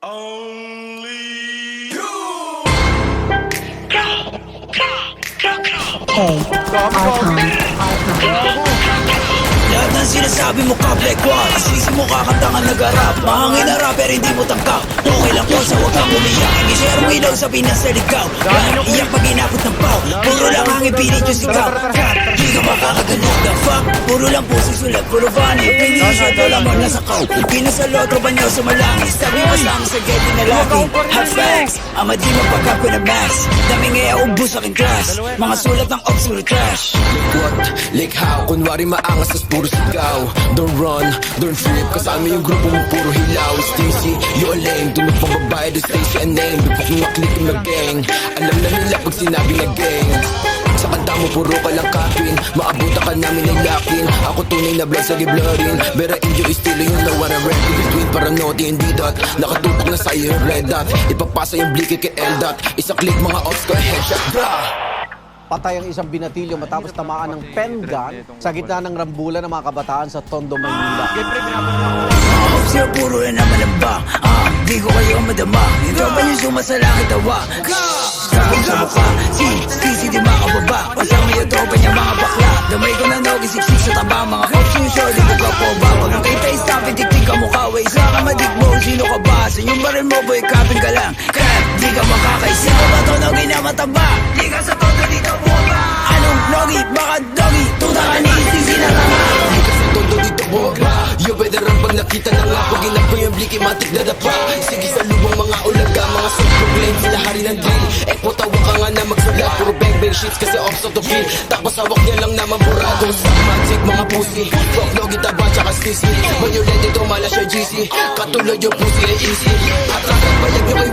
Only you. Lahat ng sinasabi mo ka, Black One. Sisi mo kakanta ka nag-arap. Mahangin na rapper, hindi mo tangkap. Okay lang po sa huwag kang umiyak. I-share mo ilaw sa Pinas sa ligaw. Iyak pag inakot ng pao. Puro lang hangin, pilit yung sigaw. Di ka makakaganog the fuck. Puro lang po susulat, puro funny. Pinisyo, wala mo nasa kaw. Pinasaloto ba niyo sa malangis? Sabi mo sa akin sa gate na lagi. Hot facts, ama di magpagkap ko na max. Dami ngaya ubus sa aking class. Mga sulat ng obscure trash. What? Like how? Kunwari maangas tas puro sigaw. Don't run, don't trip. Kasama yung grupo mo puro hilaw. Stacy, you're lame. Dunod pang babae, do Stacy a name. Bipok na click na gang. Alam na nila pag sinabi na gang. Sa kanta mo puro ka lang kapin. Maabutan ka namin ng lakin. Ako tunay na blood sa giblorin. Bera inyo estilo yung lower and red. In between para naughty and D-dot. Nakatutok na sa'yo yung red dot. Ipapasa yung blicky kay L-dot. Isa click mga ops ko headshot. Bra! Patay ang isang binatilyo matapos tamaan ng pen gun sa gitna ng rambulan ng mga kabataan sa Tondo, Maynila. Sir, puro na naman ang ba? Di ko kayo madama. Yung tropa niyo sumasalangit tawa. Sabong sa mukha, si di makababa. Kasama yung tropa niya mga bakla. Damay ko na nogi, siksik sa taba. Mga cops yung shorty, diba po ba? Pag ang kay face stop, itik-tik ka mukha. Way sa kamadik mo, sino ka ba? Sa yung baril mo, boy, kapin ka lang. Kat, di ka makakaisi. Ito ba to nogi na mataba? Di ka sa todo dito buwa. Anong nogi? Baka dogi? Tuta ka ni sisi na tama. Di ka sa todo dito boba. Yo, veteran pag nakita na nga. Pag inap ko yung bliki, matik na dapa. Sige sa lubong mga ulaga. Mga self-proclaim, sila hari ng drill. Tawa ka nga na magsulat. Puro bang-bang shits kasi off of the field. Tapos hawak niya lang naman burado. Sa magic mga pussy. Rock, logi, taba, tsaka stissy. Violent ito, mala siya GC. Katulad yung pussy ay easy. At rakat, bayag nyo kay